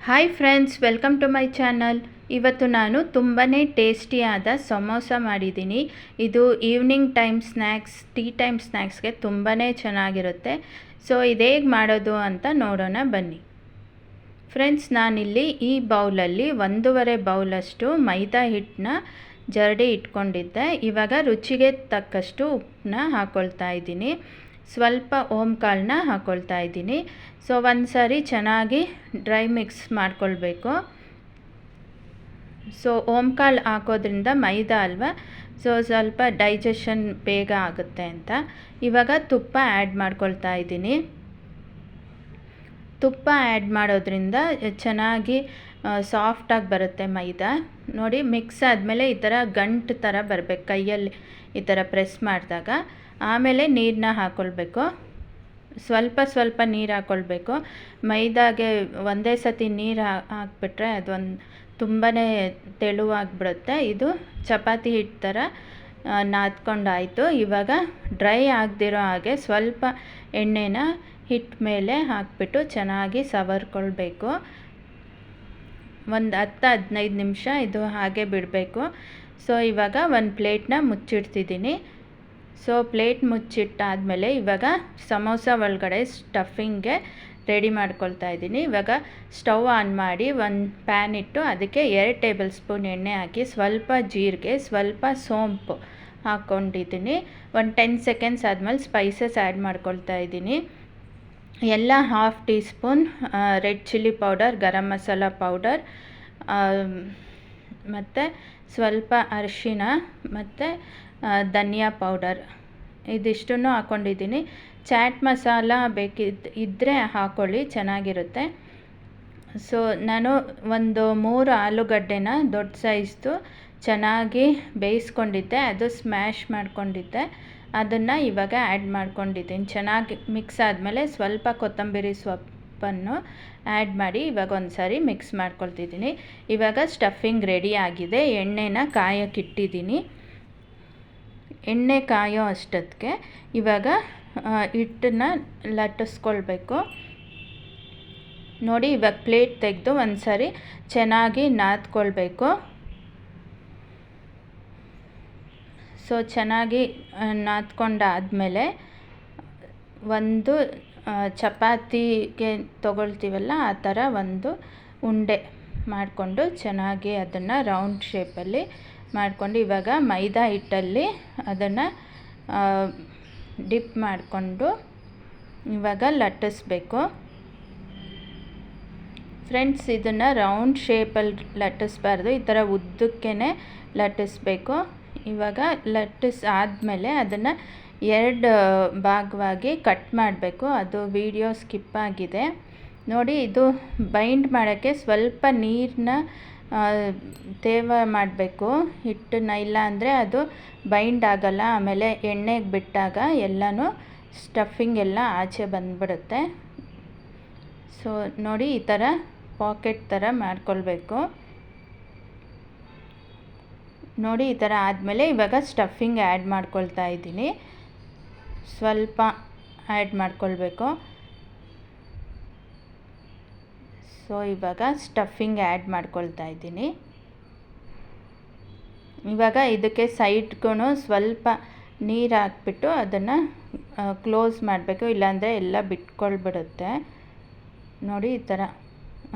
Hi friends, welcome to my channel. ಇವತ್ತು ನಾನು ತುಂಬಾ ಟೇಸ್ಟಿಯಾದ ಸಮೋಸ ಮಾಡಿದ್ದೀನಿ. ಇದು evening time snacks, tea time ಸ್ನ್ಯಾಕ್ಸ್ಗೆ ತುಂಬಾ ಚೆನ್ನಾಗಿರುತ್ತೆ. ಸೊ ಇದು ಹೇಗೆ ಮಾಡೋದು ಅಂತ ನೋಡೋಣ ಬನ್ನಿ. ಫ್ರೆಂಡ್ಸ್, ನಾನಿಲ್ಲಿ ಈ ಬೌಲಲ್ಲಿ 1.5 ಬೌಲಷ್ಟು ಮೈದಾ ಹಿಟ್ಟನ್ನ ಜರಡಿ ಇಟ್ಕೊಂಡಿದ್ದೆ. ಇವಾಗ ರುಚಿಗೆ ತಕ್ಕಷ್ಟು ಉಪ್ಪನ್ನ ಹಾಕ್ಕೊಳ್ತಾ ಇದ್ದೀನಿ. ಸ್ವಲ್ಪ ಓಂಕಾಳನ್ನ ಹಾಕ್ಕೊಳ್ತಾ ಇದ್ದೀನಿ. ಸೊ ಒಂದು ಸಾರಿ ಚೆನ್ನಾಗಿ ಡ್ರೈ ಮಿಕ್ಸ್ ಮಾಡ್ಕೊಳ್ಬೇಕು. ಸೊ ಓಂಕಾಳು ಹಾಕೋದ್ರಿಂದ ಮೈದಾ ಅಲ್ವಾ, ಸೊ ಸ್ವಲ್ಪ ಡೈಜೆಷನ್ ಬೇಗ ಆಗುತ್ತೆ ಅಂತ. ಇವಾಗ ತುಪ್ಪ ಆ್ಯಡ್ ಮಾಡ್ಕೊಳ್ತಾ ಇದ್ದೀನಿ. ತುಪ್ಪ ಆ್ಯಡ್ ಮಾಡೋದ್ರಿಂದ ಚೆನ್ನಾಗಿ ಸಾಫ್ಟಾಗಿ ಬರುತ್ತೆ ಮೈದಾ. ನೋಡಿ, ಮಿಕ್ಸ್ ಆದಮೇಲೆ ಈ ಥರ ಗಂಟು ಥರ ಬರಬೇಕು ಕೈಯಲ್ಲಿ ಈ ಥರ ಪ್ರೆಸ್ ಮಾಡಿದಾಗ. ಆಮೇಲೆ ನೀರನ್ನ ಹಾಕ್ಕೊಳ್ಬೇಕು. ಸ್ವಲ್ಪ ನೀರು ಹಾಕ್ಕೊಳ್ಬೇಕು. ಮೈದಾಗೆ ಒಂದೇ ಸತಿ ನೀರು ಹಾಕ್ಬಿಟ್ರೆ ಅದೊಂದು ತುಂಬಾ ತೆಳುವಾಗಿಬಿಡುತ್ತೆ. ಇದು ಚಪಾತಿ ಹಿಟ್ಟು ಥರ ನಾದ್ಕೊಂಡಾಯಿತು. ಇವಾಗ ಡ್ರೈ ಆಗದಿರೋ ಹಾಗೆ ಸ್ವಲ್ಪ ಎಣ್ಣೆನ ಹಿಟ್ಟು ಮೇಲೆ ಹಾಕಿಬಿಟ್ಟು ಚೆನ್ನಾಗಿ ಸವರ್ಕೊಳ್ಬೇಕು. ಒಂದು 10-15 ನಿಮಿಷ ಇದು ಹಾಗೆ ಬಿಡಬೇಕು. ಸೊ ಇವಾಗ ಒಂದು ಪ್ಲೇಟ್ನ ಮುಚ್ಚಿಡ್ತಿದ್ದೀನಿ. ಸೊ ಪ್ಲೇಟ್ ಮುಚ್ಚಿಟ್ಟಾದಮೇಲೆ ಇವಾಗ ಸಮೋಸ ಒಳಗಡೆ ಸ್ಟಫಿಂಗ್ಗೆ ರೆಡಿ ಮಾಡ್ಕೊಳ್ತಾ ಇದ್ದೀನಿ. ಇವಾಗ ಸ್ಟವ್ ಆನ್ ಮಾಡಿ ಒಂದು ಪ್ಯಾನ್ ಇಟ್ಟು ಅದಕ್ಕೆ 2 ಟೇಬಲ್ ಸ್ಪೂನ್ ಎಣ್ಣೆ ಹಾಕಿ ಸ್ವಲ್ಪ ಜೀರಿಗೆ, ಸ್ವಲ್ಪ ಸೋಂಪು ಹಾಕ್ಕೊಂಡಿದ್ದೀನಿ. ಒಂದು 10 ಸೆಕೆಂಡ್ಸ್ ಆದಮೇಲೆ ಸ್ಪೈಸಸ್ ಆ್ಯಡ್ ಮಾಡ್ಕೊಳ್ತಾ ಇದ್ದೀನಿ. ಎಲ್ಲ 1/2 teaspoon red chilli powder, garam masala powder, ಮತ್ತು ಸ್ವಲ್ಪ ಅರಿಶಿನ ಮತ್ತು ಧನಿಯಾ ಪೌಡರ್, ಇದಿಷ್ಟನ್ನು ಹಾಕ್ಕೊಂಡಿದ್ದೀನಿ. ಚಾಟ್ ಮಸಾಲ ಇದ್ದರೆ ಹಾಕ್ಕೊಳ್ಳಿ, ಚೆನ್ನಾಗಿರುತ್ತೆ. ಸೊ ನಾನು ಒಂದು 3 ಆಲೂಗಡ್ಡೆನ ದೊಡ್ಡ ಸೈಜ್ದು ಚೆನ್ನಾಗಿ ಬೇಯಿಸ್ಕೊಂಡಿದ್ದೆ, ಅದು ಸ್ಮ್ಯಾಶ್ ಮಾಡ್ಕೊಂಡಿದ್ದೆ, ಅದನ್ನು ಇವಾಗ ಆ್ಯಡ್ ಮಾಡ್ಕೊಂಡಿದ್ದೀನಿ. ಚೆನ್ನಾಗಿ ಮಿಕ್ಸ್ ಆದಮೇಲೆ ಸ್ವಲ್ಪ ಕೊತ್ತಂಬರಿ ಸೊಪ್ಪನ್ನು ಆ್ಯಡ್ ಮಾಡಿ ಇವಾಗ ಒಂದು ಸಾರಿ ಮಿಕ್ಸ್ ಮಾಡ್ಕೊಳ್ತಿದ್ದೀನಿ. ಇವಾಗ ಸ್ಟಫಿಂಗ್ ರೆಡಿ ಆಗಿದೆ. ಎಣ್ಣೆನ ಕಾಯಕ್ಕಿಟ್ಟಿದ್ದೀನಿ. ಎಣ್ಣೆ ಕಾಯೋ ಅಷ್ಟೊತ್ತಿಗೆ ಇವಾಗ ಹಿಟ್ಟನ್ನು ಲಟ್ಟಿಸ್ಕೊಳ್ಬೇಕು. ನೋಡಿ, ಇವಾಗ ಪ್ಲೇಟ್ ತೆಗೆದು ಒಂದು ಸಾರಿ ಚೆನ್ನಾಗಿ ನಾದ್ಕೊಳ್ಬೇಕು. ಸೊ ಚೆನ್ನಾಗಿ ನಾದ್ಕೊಂಡಾದಮೇಲೆ ಒಂದು ಚಪಾತಿಗೆ ತೊಗೊಳ್ತೀವಲ್ಲ ಆ ಥರ ಒಂದು ಉಂಡೆ ಮಾಡಿಕೊಂಡು ಚೆನ್ನಾಗಿ ಅದನ್ನು ರೌಂಡ್ ಶೇಪಲ್ಲಿ ಮಾಡಿಕೊಂಡು ಇವಾಗ ಮೈದಾ ಹಿಟ್ಟಲ್ಲಿ ಅದನ್ನು ಡಿಪ್ ಮಾಡಿಕೊಂಡು ಇವಾಗ ಲಟ್ಟಿಸ್ಬೇಕು. ಫ್ರೆಂಡ್ಸ್, ಇದನ್ನು ರೌಂಡ್ ಶೇಪಲ್ಲಿ ಲಟ್ಟಿಸ್ಬಾರ್ದು, ಈ ಥರ ಉದ್ದಕ್ಕೇ ಲಟ್ಟಿಸ್ಬೇಕು. ಇವಾಗ ಲಟ್ಟಿಸಾದ್ಮೇಲೆ ಅದನ್ನು 2 ಭಾಗವಾಗಿ ಕಟ್ ಮಾಡಬೇಕು. ಅದು ವಿಡಿಯೋ ಸ್ಕಿಪ್ ಆಗಿದೆ ನೋಡಿ. ಇದು ಬೈಂಡ್ ಮಾಡೋಕ್ಕೆ ಸ್ವಲ್ಪ ನೀರನ್ನ ತೇವ ಮಾಡಬೇಕು ಹಿಟ್ಟನ್ನ, ಇಲ್ಲ ಅಂದರೆ ಅದು ಬೈಂಡ್ ಆಗಲ್ಲ. ಆಮೇಲೆ ಎಣ್ಣೆಗೆ ಬಿಟ್ಟಾಗ ಎಲ್ಲನೂ ಸ್ಟಫಿಂಗ್ ಎಲ್ಲ ಆಚೆ ಬಂದುಬಿಡುತ್ತೆ. ಸೊ ನೋಡಿ, ಈ ಥರ ಪಾಕೆಟ್ ಥರ ಮಾಡ್ಕೊಳ್ಬೇಕು. ನೋಡಿ, ಈ ಥರ ಆದಮೇಲೆ ಇವಾಗ ಸ್ಟಫಿಂಗ್ ಆ್ಯಡ್ ಮಾಡ್ಕೊಳ್ತಾ ಇದ್ದೀನಿ. ಸ್ವಲ್ಪ ಆ್ಯಡ್ ಮಾಡ್ಕೊಳ್ಬೇಕು. ಸೊ ಇವಾಗ ಸ್ಟಫಿಂಗ್ ಆ್ಯಡ್ ಮಾಡ್ಕೊಳ್ತಾ ಇದ್ದೀನಿ. ಇವಾಗ ಇದಕ್ಕೆ ಸೈಡ್ಗೂ ಸ್ವಲ್ಪ ನೀರು ಹಾಕ್ಬಿಟ್ಟು ಅದನ್ನು ಕ್ಲೋಸ್ ಮಾಡಬೇಕು, ಇಲ್ಲಾಂದರೆ ಎಲ್ಲ ಬಿಟ್ಕೊಳ್ಬಿಡುತ್ತೆ. ನೋಡಿ, ಈ ಥರ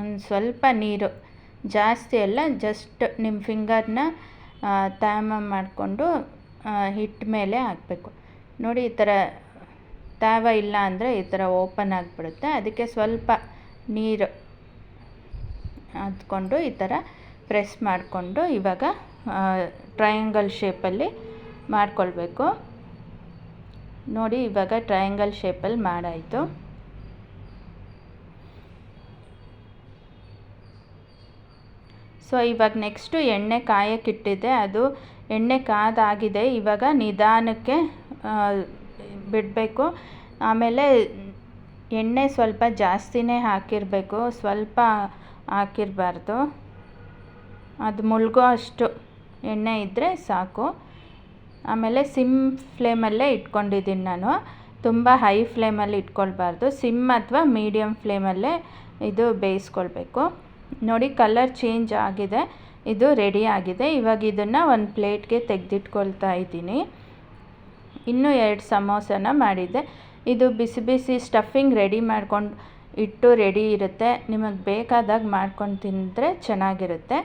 ಒಂದು ಸ್ವಲ್ಪ ನೀರು, ಜಾಸ್ತಿ ಎಲ್ಲ, ಜಸ್ಟ್ ನಿಮ್ಮ ಫಿಂಗರ್ನ ತಾಮ ಮಾಡಿಕೊಂಡು ಹಿಟ್ಟು ಮೇಲೆ ಹಾಕಬೇಕು. ನೋಡಿ, ಈ ಥರ ತಾವ ಇಲ್ಲ ಅಂದರೆ ಈ ಥರ ಓಪನ್ ಆಗಿಬಿಡುತ್ತೆ. ಅದಕ್ಕೆ ಸ್ವಲ್ಪ ನೀರು ಹಾಕ್ಕೊಂಡು ಈ ಥರ ಪ್ರೆಸ್ ಮಾಡಿಕೊಂಡು ಇವಾಗ ಟ್ರಯಾಂಗಲ್ ಶೇಪಲ್ಲಿ ಮಾಡಿಕೊಳ್ಬೇಕು. ನೋಡಿ, ಇವಾಗ ಟ್ರಯಾಂಗಲ್ ಶೇಪಲ್ಲಿ ಮಾಡಾಯಿತು. ಸೊ ಇವಾಗ ನೆಕ್ಸ್ಟು ಎಣ್ಣೆ ಕಾಯಕ್ಕಿಟ್ಟಿದ್ದೆ, ಅದು ಎಣ್ಣೆ ಕಾದಾಗಿದೆ. ಇವಾಗ ನಿಧಾನಕ್ಕೆ ಬಿಡಬೇಕು. ಆಮೇಲೆ ಎಣ್ಣೆ ಸ್ವಲ್ಪ ಜಾಸ್ತಿನೇ ಹಾಕಿರಬೇಕು, ಸ್ವಲ್ಪ ಹಾಕಿರಬಾರ್ದು. ಅದು ಮುಳುಗೋ ಅಷ್ಟು ಎಣ್ಣೆ ಇದ್ದರೆ ಸಾಕು. ಆಮೇಲೆ ಸಿಮ್ ಫ್ಲೇಮಲ್ಲೇ ಇಟ್ಕೊಂಡಿದ್ದೀನಿ ನಾನು. ತುಂಬ ಹೈ ಫ್ಲೇಮಲ್ಲಿ ಇಟ್ಕೊಳ್ಬಾರ್ದು, ಸಿಮ್ ಅಥವಾ ಮೀಡಿಯಮ್ ಫ್ಲೇಮಲ್ಲೇ ಇದು ಬೇಯಿಸ್ಕೊಳ್ಬೇಕು. ನೋಡಿ ಕಲರ್ ಚೇಂಜ್ ಆಗಿದೆ, ಇದು ರೆಡಿ ಆಗಿದೆ. ಇವಾಗ ಇದನ್ನು ಒಂದು ಪ್ಲೇಟ್ಗೆ ತೆಗೆದಿಟ್ಕೊಳ್ತಾ ಇದ್ದೀನಿ. ಇನ್ನೂ 2 ಸಮೋಸನ ಮಾಡಿದ್ದೆ. ಇದು ಬಿಸಿ ಬಿಸಿ ಸ್ಟಫಿಂಗ್ ರೆಡಿ ಮಾಡ್ಕೊಂಡು ಇಟ್ಟು ರೆಡಿ ಇರುತ್ತೆ, ನಿಮಗೆ ಬೇಕಾದಾಗ ಮಾಡ್ಕೊಂಡು ತಿಂದರೆ ಚೆನ್ನಾಗಿರುತ್ತೆ.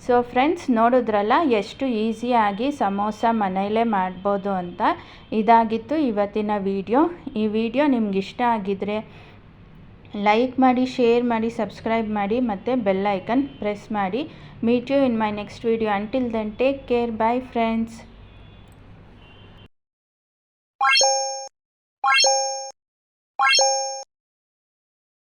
ಸೊ ಫ್ರೆಂಡ್ಸ್, ನೋಡಿದ್ರಲ್ಲ ಎಷ್ಟು ಈಸಿಯಾಗಿ ಸಮೋಸ ಮನೆಯಲ್ಲೇ ಮಾಡ್ಬೋದು ಅಂತ. ಇದಾಗಿತ್ತು ಇವತ್ತಿನ ವಿಡಿಯೋ. ಈ ವಿಡಿಯೋ ನಿಮ್ಗೆ ಇಷ್ಟ ಆಗಿದ್ದರೆ ಲೈಕ್ ಮಾಡಿ, ಶೇರ್ ಮಾಡಿ, ಸಬ್ಸ್ಕ್ರೈಬ್ ಮಾಡಿ ಮತ್ತು ಬೆಲ್ ಐಕನ್ ಪ್ರೆಸ್ ಮಾಡಿ. Meet you in my next video. Until then take care. Bye friends.